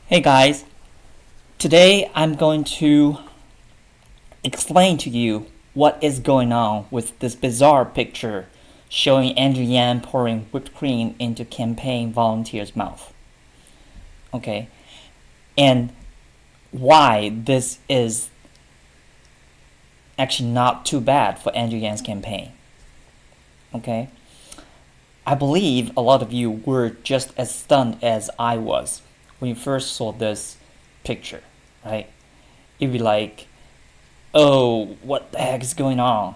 Hey guys, today I'm going to explain to you what is going on with this bizarre picture showing Andrew Yang pouring whipped cream into campaign volunteer's mouth. Okay, and why this is actually not too bad for Andrew Yang's campaign. Okay, I believe a lot of you were just as stunned as I was when you first saw this picture, right? You'd be like, oh, what the heck is going on,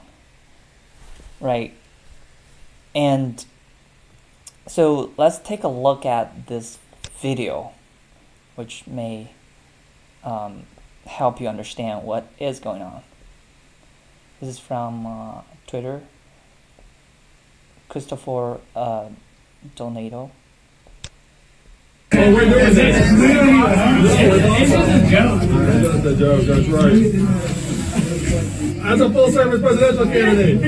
right? And so let's take a look at this video, which may help you understand what is going on. This is from Twitter, Christopher Donato. Oh, we're doing this. It's just a joke. It's just a joke, that's right. As a full-service presidential candidate.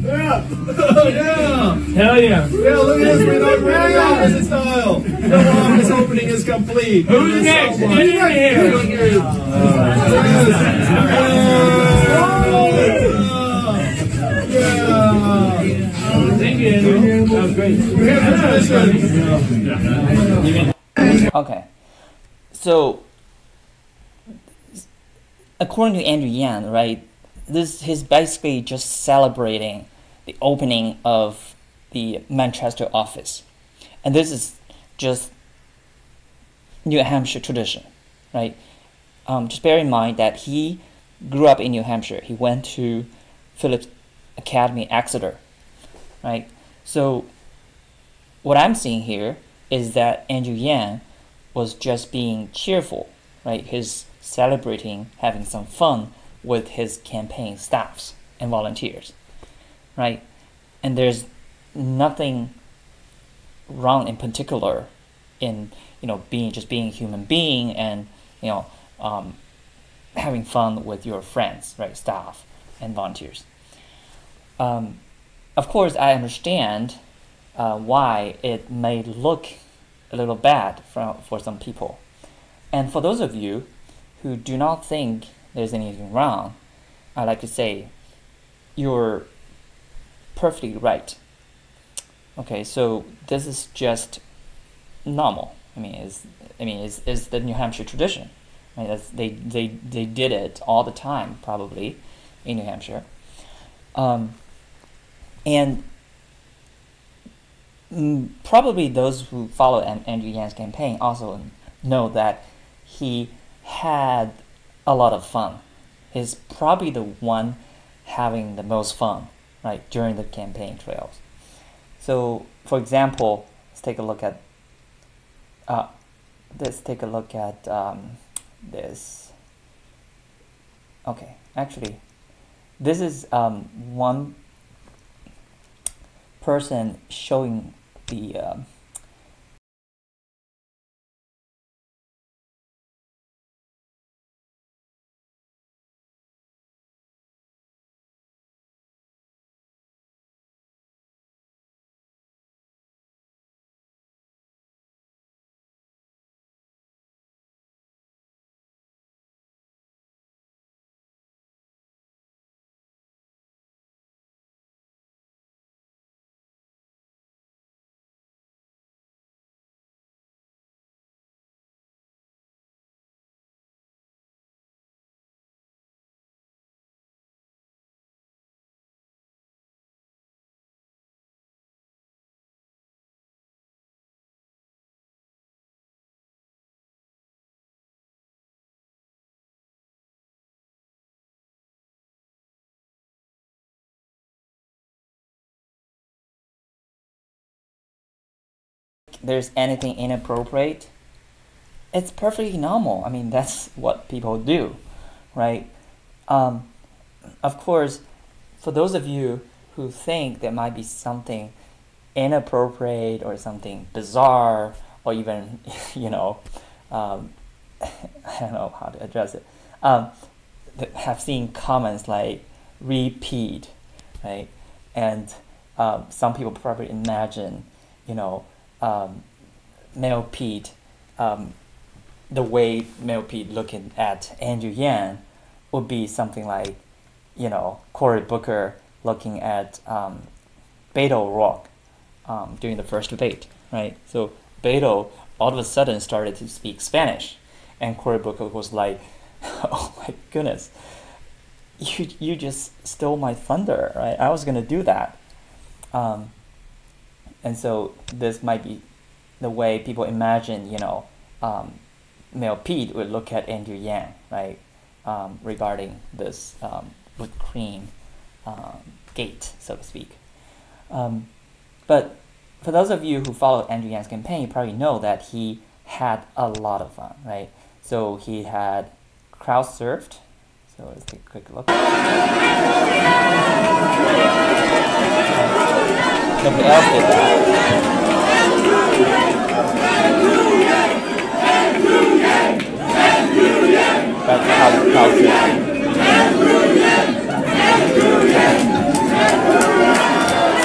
Yeah. Yeah. Hell yeah. Yeah, look at this. We're inaugurating office style. The office opening is complete. Who's next? Get in here. Thank you, Andrew. That was great. Okay, so according to Andrew Yang, right, he's basically just celebrating the opening of the Manchester office, and this is just New Hampshire tradition, right? Just bear in mind that he grew up in New Hampshire. He went to Phillips Academy, Exeter, right? So what I'm seeing here is that Andrew Yang was just being cheerful, right? He's celebrating, having some fun with his campaign staffs and volunteers, right? And there's nothing wrong in particular in being a human being and having fun with your friends, right? Staff and volunteers. Of course, I understand why it may look a little bad for some people. And for those of you who do not think there's anything wrong, I like to say you're perfectly right. Okay, so this is just normal. It's the New Hampshire tradition. Right? They did it all the time, probably, in New Hampshire. And probably those who follow Andrew Yang's campaign also know that he had a lot of fun. He's probably the one having the most fun, right, during the campaign trails. So, for example, let's take a look at this. Okay, actually, this is one person showing the there's anything inappropriate. It's perfectly normal. I mean, that's what people do, right? Of course, for those of you who think there might be something inappropriate or something bizarre or even, I don't know how to address it, have seen comments like repeat, right? And some people probably imagine, Mel Pete the way Mayor Pete looking at Andrew Yang would be something like, Cory Booker looking at Beto O'Rourke during the first debate, right? So Beto all of a sudden started to speak Spanish, and Cory Booker was like, "Oh my goodness, you just stole my thunder, right? I was gonna do that." And so this might be the way people imagine, Mayor Pete would look at Andrew Yang, right, regarding this whipped cream gate, so to speak. But for those of you who followed Andrew Yang's campaign, you probably know that he had a lot of fun, right? So he had crowd surfed. So let's take a quick look. Nobody else did that. That's crowd surfing.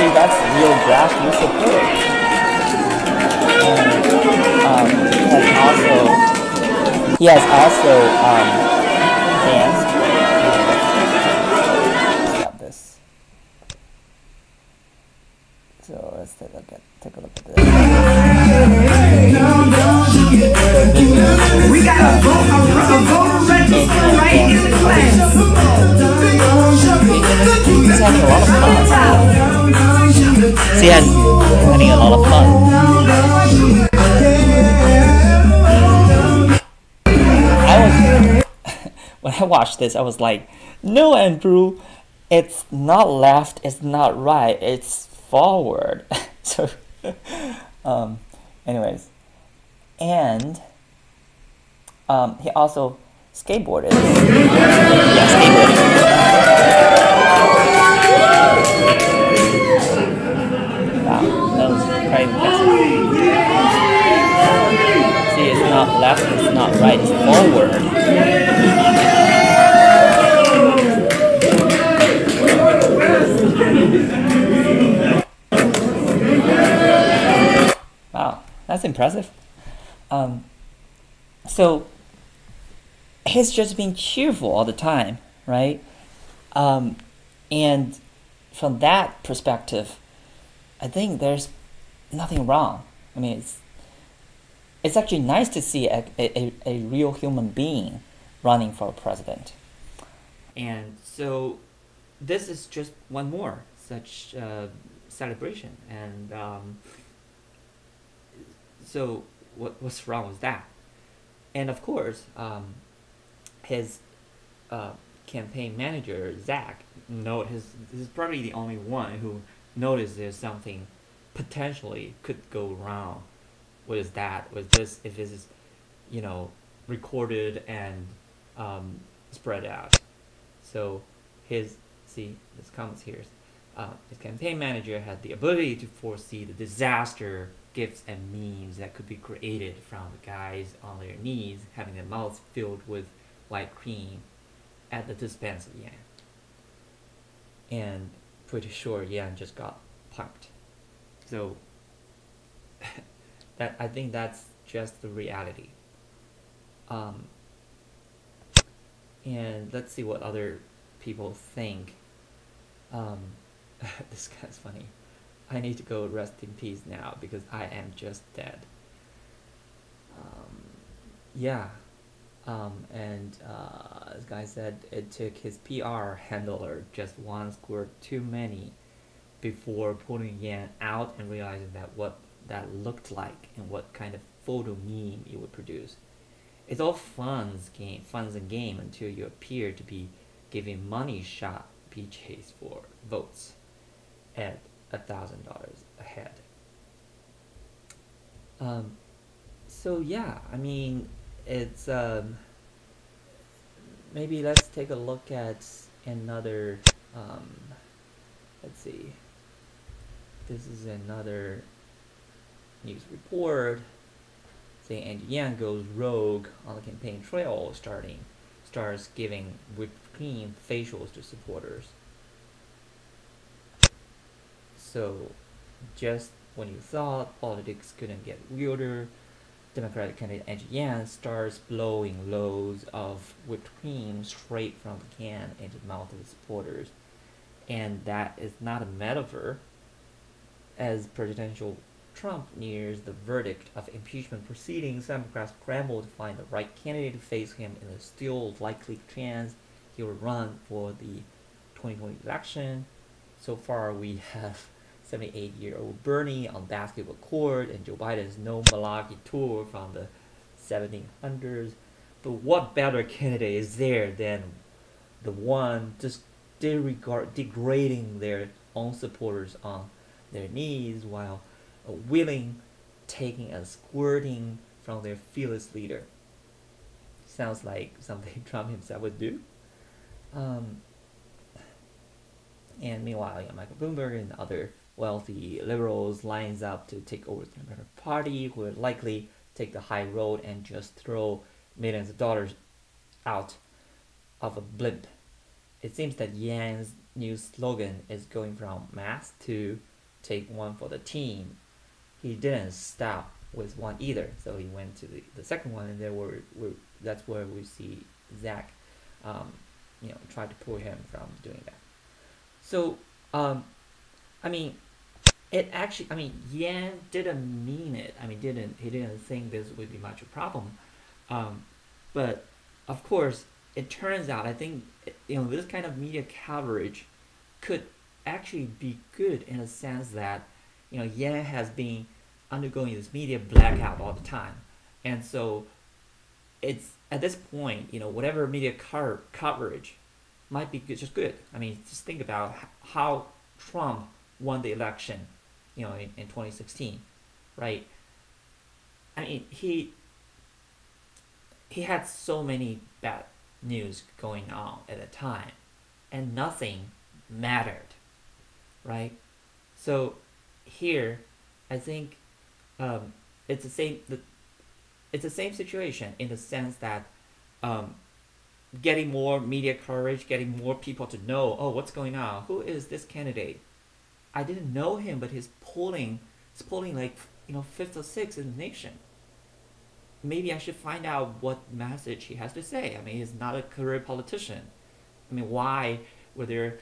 See, that's real grassroots support. And he has also danced. Let's grab this. So let's take a look at this. We got a voter register right in the class. He's having a lot of fun. See, he's having a lot of fun. When I watched this, I was like, no, Andrew, it's not left, it's not right, it's forward. So, anyways. And he also skateboarded. Yeah, skateboarding. Wow, that was quite impressive. See, it's not left, it's not right, it's forward. Wow, that's impressive. So he's just being cheerful all the time, right? And from that perspective, I think there's nothing wrong. I mean, it's actually nice to see a real human being running for president. And so this is just one more such celebration. And so what's wrong with that? And of course, his campaign manager, Zach, this is probably the only one who noticed there's something potentially could go wrong with that, with this, if this is, recorded and spread out. So this comments here. His campaign manager had the ability to foresee the disaster gifts and memes that could be created from the guys on their knees having their mouths filled with white cream at the dispense of Yang. And pretty sure Yang just got punked. So I think that's just the reality. And let's see what other people think. This guy's funny. I need to go rest in peace now because I am just dead. This guy said it took his PR handler just one squirt too many before pulling Yan out and realizing that what that looked like and what kind of photo meme it would produce. It's all fun and game until you appear to be giving money shot PJs for votes at $1,000 a head. So yeah, I mean, it's maybe let's take a look at another. Let's see. This is another news report saying Andrew Yang goes rogue on the campaign trail, starts giving whipped cream facials to supporters. So, just when you thought politics couldn't get weirder, Democratic candidate Andrew Yang starts blowing loads of whipped cream straight from the can into the mouth of his supporters. And that is not a metaphor, as presidential Trump nears the verdict of impeachment proceedings. Democrats scramble to find the right candidate to face him in a still likely chance he will run for the 2020 election. So far, we have 78-year-old Bernie on basketball court and Joe Biden's no Malaki tour from the 1700s. But what better candidate is there than the one just degrading their own supporters on their knees while willing, taking and squirting from their fearless leader? Sounds like something Trump himself would do. And meanwhile, Michael Bloomberg and other wealthy liberals lines up to take over the Democratic Party, who would likely take the high road and just throw millions of dollars out of a blimp. It seems that Yang's new slogan is going from mass to take one for the team. He didn't stop with one either, so he went to the second one, and that's where we see Zach, try to pull him from doing that. So, Yang didn't mean it. He didn't think this would be much a problem. But of course, it turns out, I think, this kind of media coverage could actually be good in a sense that, Yang has been undergoing this media blackout all the time. And so it's, at this point, whatever media coverage might be just good. Just think about how Trump won the election, in 2016, right? He had so many bad news going on at the time, and nothing mattered, right? So here, I think it's the same situation in the sense that getting more media coverage, getting more people to know, what's going on? Who is this candidate? I didn't know him, but he's polling like, fifth or sixth in the nation. Maybe I should find out what message he has to say. He's not a career politician. Why were there,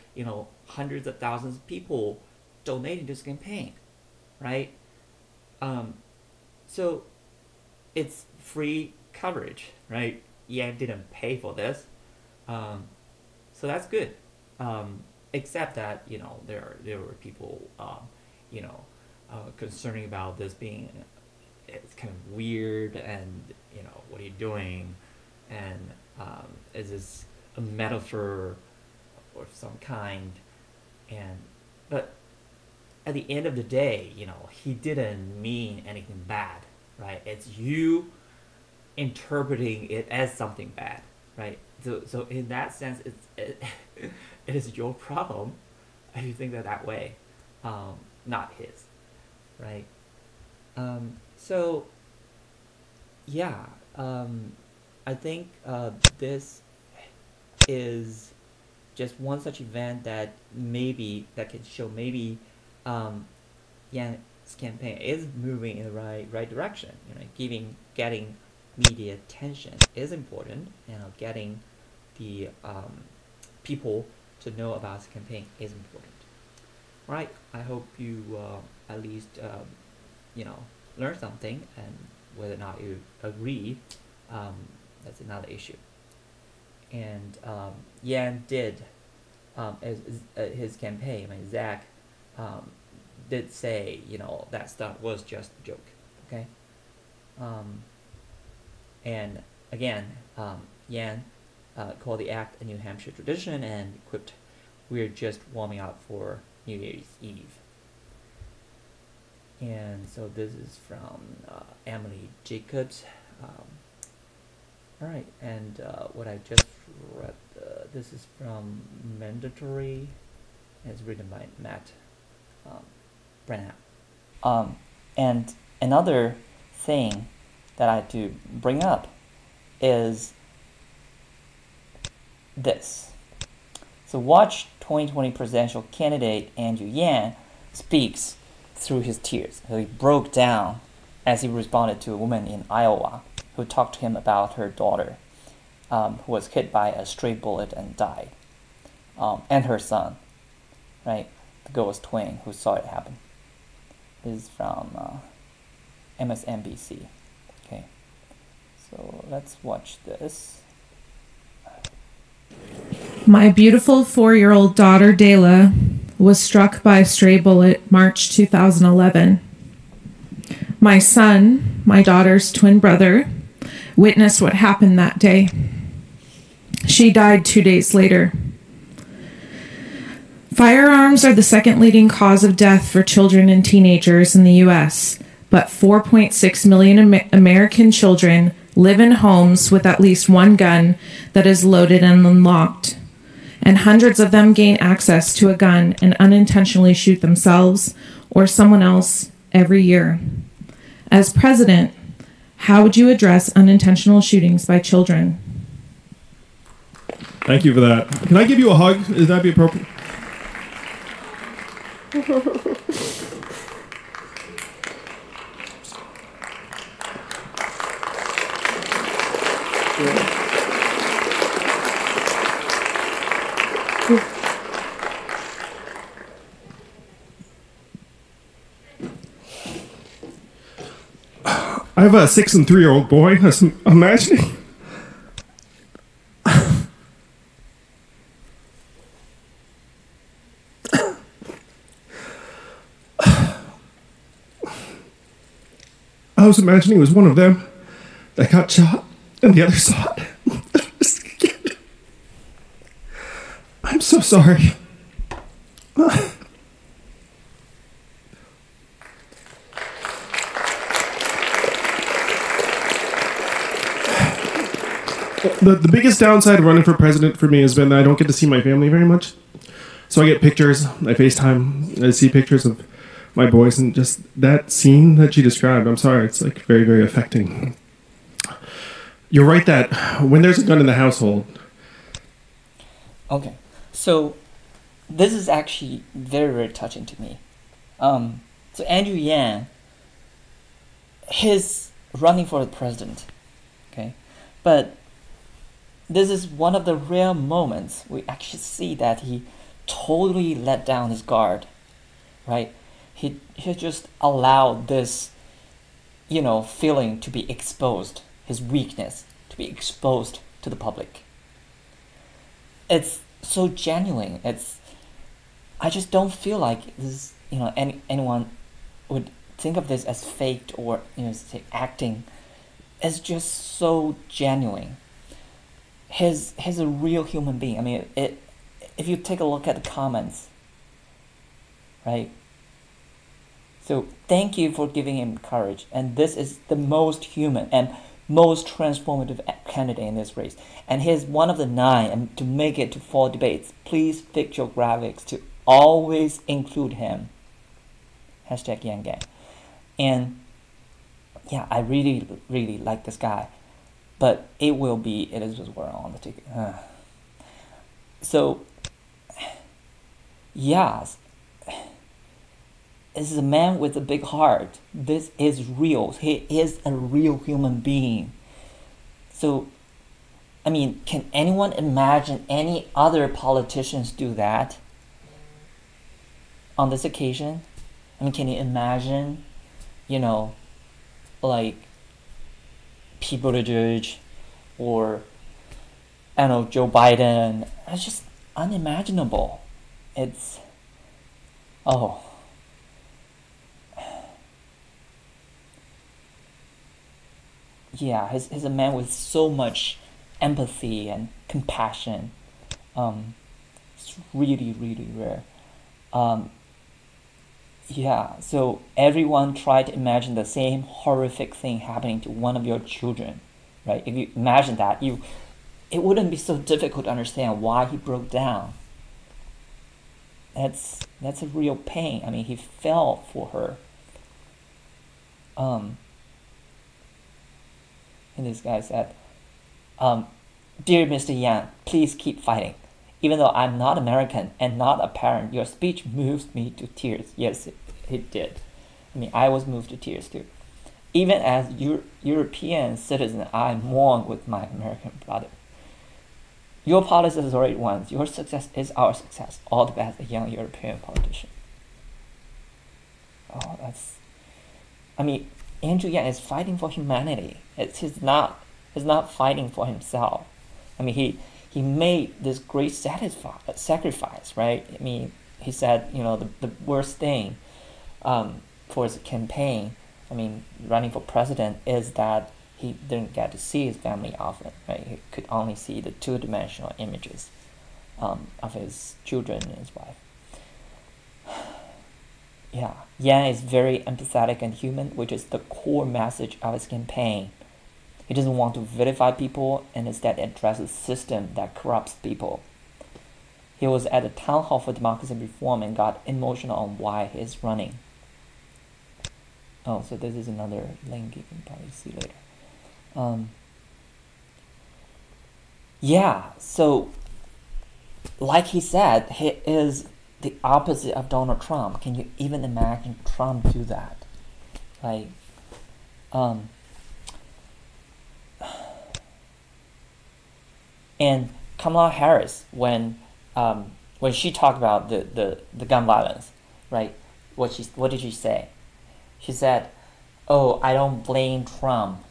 hundreds of thousands of people donating to this campaign, right? So it's free coverage, right? Yang didn't pay for this, so that's good. Except that there were people concerning about this being it's kind of weird, and what are you doing, and is this a metaphor of some kind? But at the end of the day, he didn't mean anything bad, right? It's you interpreting it as something bad, right? So in that sense, it is your problem if you think that way, not his, right? I think this is just one such event that can show maybe Yang's campaign is moving in the right direction. Getting media attention is important, getting the people to know about the campaign is important. All right, I hope you at least learn something, and whether or not you agree, that's another issue. And Yang did his campaign. Zach did say that stuff was just a joke. Okay. And again, Yang called the act a New Hampshire tradition and quipped, "We're just warming up for New Year's Eve." And so this is from Emily Jacobs. All right, and what I just read, this is from Mandatory. It's written by Matt Brenham. And another thing that I had to bring up is this. So watch 2020 presidential candidate Andrew Yang speaks through his tears. So he broke down as he responded to a woman in Iowa who talked to him about her daughter, who was hit by a stray bullet and died, and her son, right? The girl's twin who saw it happen. This is from MSNBC. Okay, so let's watch this. My beautiful 4-year-old daughter, Dayla, was struck by a stray bullet March 2011. My son, my daughter's twin brother, witnessed what happened that day. She died 2 days later. Firearms are the second leading cause of death for children and teenagers in the U.S., but 4.6 million American children live in homes with at least one gun that is loaded and unlocked, and hundreds of them gain access to a gun and unintentionally shoot themselves or someone else every year. As president, how would you address unintentional shootings by children? Thank you for that. Can I give you a hug? Would that be appropriate? I have a 6 and 3-year-old boy. I was imagining. I was imagining it was one of them that got shot and the other saw it. I'm so sorry. The biggest downside of running for president for me has been that I don't get to see my family very much. So I get pictures, I FaceTime, I see pictures of my boys, and just that scene that you described, I'm sorry, it's like very, very affecting. You're right that when there's a gun in the household. Okay, so this is actually very, very touching to me. So Andrew Yang, he's running for the president, okay? But this is one of the rare moments we actually see that he totally let down his guard, right? He just allowed this, feeling to be exposed, his weakness to be exposed to the public. It's so genuine. I just don't feel like this, anyone would think of this as faked or, say acting. It's just so genuine. He's a real human being. I mean, if you take a look at the comments, right? So thank you for giving him courage. And this is the most human and most transformative candidate in this race. And he's one of the 9. And to make it to 4 debates, please fix your graphics to always include him. Hashtag Yang Gang. And yeah, I really, really like this guy. But it is just Warren on the ticket. So, yes. This is a man with a big heart. This is real. He is a real human being. So, I mean, can anyone imagine any other politicians do that on this occasion? I mean, can you imagine, like Pete Buttigieg or, Joe Biden? It's just unimaginable. Yeah, he's a man with so much empathy and compassion. It's really, really rare. Yeah, so everyone try to imagine the same horrific thing happening to one of your children, right? If you imagine that, it wouldn't be so difficult to understand why he broke down. That's a real pain. I mean, he fell for her. And this guy said, "Dear Mr. Yang, please keep fighting. Even though I'm not American and not a parent, your speech moves me to tears." Yes, it did. I mean, I was moved to tears too. Even as European citizen, I mourn with my American brother. Your policies are the right ones. Your success is our success. All the best, a young European politician. Oh, I mean, Andrew Yang is fighting for humanity. He's not fighting for himself. I mean, he made this great sacrifice, right? I mean, he said, the worst thing for his campaign, I mean, running for president, is that he didn't get to see his family often, right? He could only see the two-dimensional images of his children and his wife. Yeah, Yang is very empathetic and human, which is the core message of his campaign. He doesn't want to vilify people and instead address a system that corrupts people. He was at the Town Hall for Democracy and Reform and got emotional on why he's running. Oh, so this is another link you can probably see later. Yeah, so like he said, he is the opposite of Donald Trump. Can you even imagine Trump do that? Like, and Kamala Harris, when she talked about the gun violence, right? What did she say? She said, "Oh, I don't blame Trump.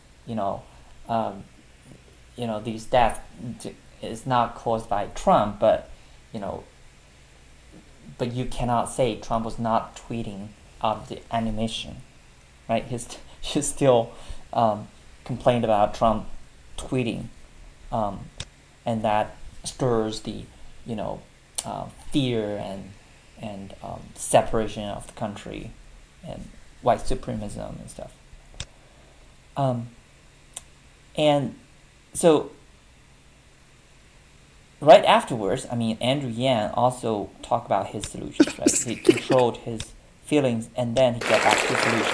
These deaths is not caused by Trump, but but you cannot say Trump was not tweeting out of the ammunition, right? She still complained about Trump tweeting, and that stirs the fear and separation of the country and white supremacism and stuff. And so right afterwards, I mean, Andrew Yang also talked about his solutions, right? He controlled his feelings and then he got back to solutions.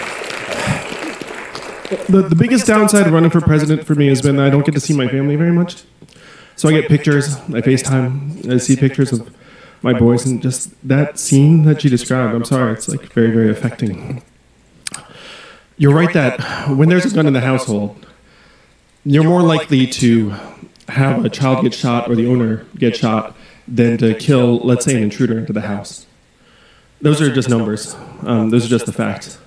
Okay? The biggest downside of running for president for me has been that I don't get to see my family very much. So I get pictures, I FaceTime, I see pictures of my boys, and just that scene that you described, I'm sorry, it's like very, very affecting. You're right that when there's a gun in the household, you're more likely to have a child get shot or the owner get shot than to kill, let's say, an intruder into the house. Those are just numbers. Those are just the facts.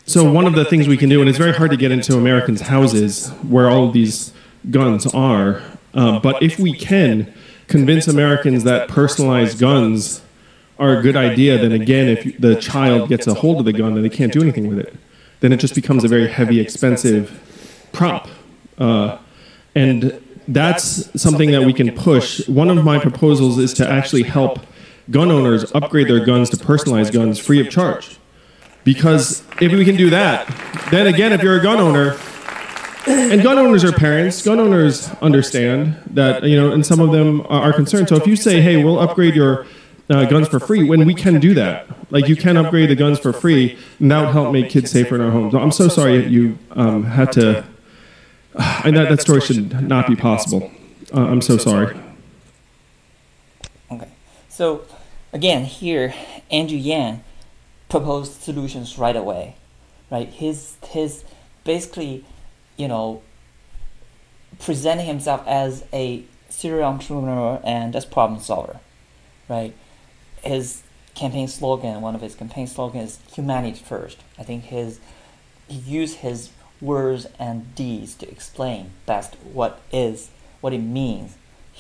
So one of the things we can do, and it's very hard to get into Americans' houses where all of these guns are, but if we can convince Americans that personalized guns are a good idea, then again, if the child gets a hold of the gun and they can't do anything with it, then it just becomes a very heavy, expensive prop. And that's something that we can push. One of my proposals is to actually help gun owners upgrade their guns to personalized guns free of charge. Because if we can do that, then again, if you're a gun owner, and gun owners are parents, gun owners understand that, and some of them are concerned. So if you say, hey, we'll upgrade your guns for free, when we can do that, like you can upgrade the guns for free, and that would help make kids safer in our homes. I'm so sorry you had to, and that story should not be possible. I'm so sorry. Okay, so again, here, Andrew Yang proposed solutions right away, right? His basically, presenting himself as a serial entrepreneur and as problem solver, right? His campaign slogan, one of his campaign slogans is humanity first. I think he used his words and deeds to explain best what it means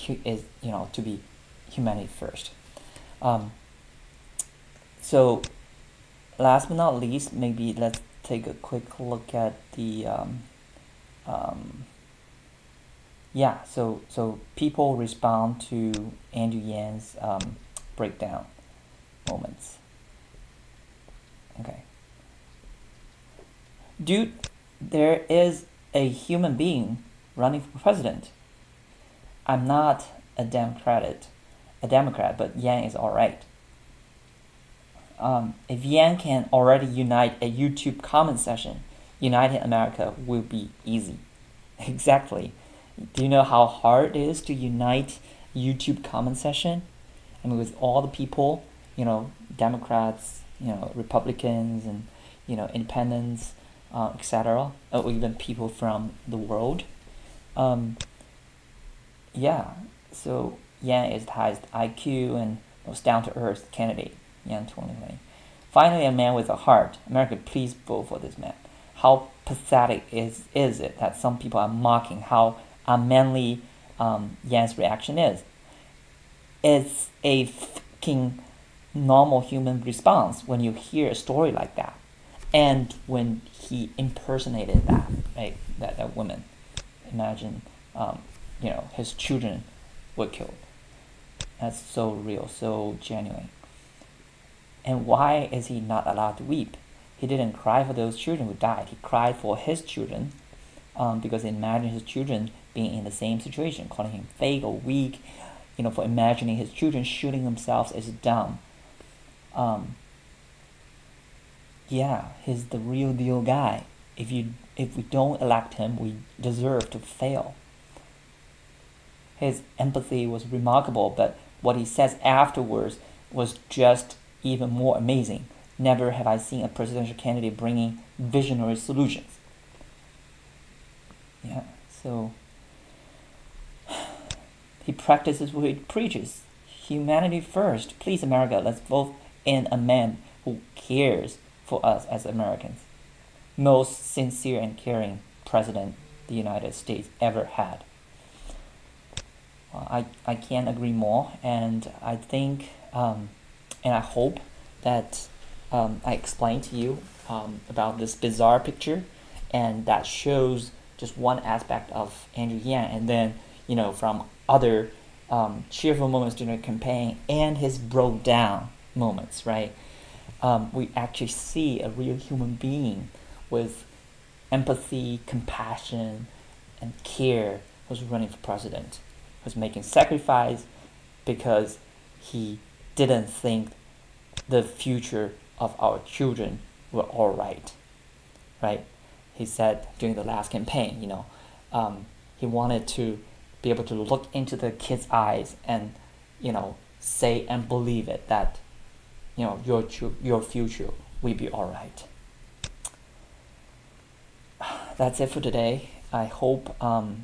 to be humanity first. So last but not least, maybe let's take a quick look at the so people respond to Andrew Yang's breakdown moments. Okay. Dude, there is a human being running for president. I'm not a Democrat, but Yang is alright. If Yang can already unite a YouTube comment section, uniting America will be easy. Exactly. Do you know how hard it is to unite YouTube comment section? I mean, with all the people, Democrats, Republicans, and independents, etc., or even people from the world. Yeah, so Yan is the highest IQ and most down-to-earth candidate, Yan 2020. Finally, a man with a heart. America, please vote for this man. How pathetic is it that some people are mocking how unmanly Yan's reaction is? It's a fucking normal human response when you hear a story like that. And when he impersonated that, right, that woman, imagine, his children were killed. That's so real, so genuine. And why is he not allowed to weep? He didn't cry for those children who died. He cried for his children, because imagine his children being in the same situation, calling him fake or weak, for imagining his children shooting themselves is dumb. Yeah, he's the real deal guy. If we don't elect him, we deserve to fail. His empathy was remarkable, but what he says afterwards was just even more amazing. Never have I seen a presidential candidate bringing visionary solutions. Yeah, so he practices what he preaches. Humanity first. Please, America, let's vote in a man who cares for us as Americans. Most sincere and caring president the United States ever had. I can't agree more, and I think, and I hope that I explained to you about this bizarre picture, and that shows just one aspect of Andrew Yang, and then, from other cheerful moments during the campaign and his broke down moments, right? We actually see a real human being with empathy, compassion, and care who's running for president, who's making sacrifice because he didn't think the future of our children were all right. He said during the last campaign, he wanted to be able to look into the kids' eyes and, say and believe it, that, your future will be all right. That's it for today. I hope, I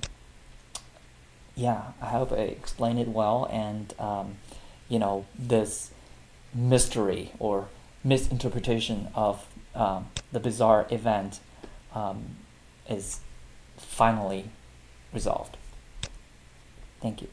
hope I explained it well, and, this mystery or misinterpretation of the bizarre event is finally resolved. Thank you.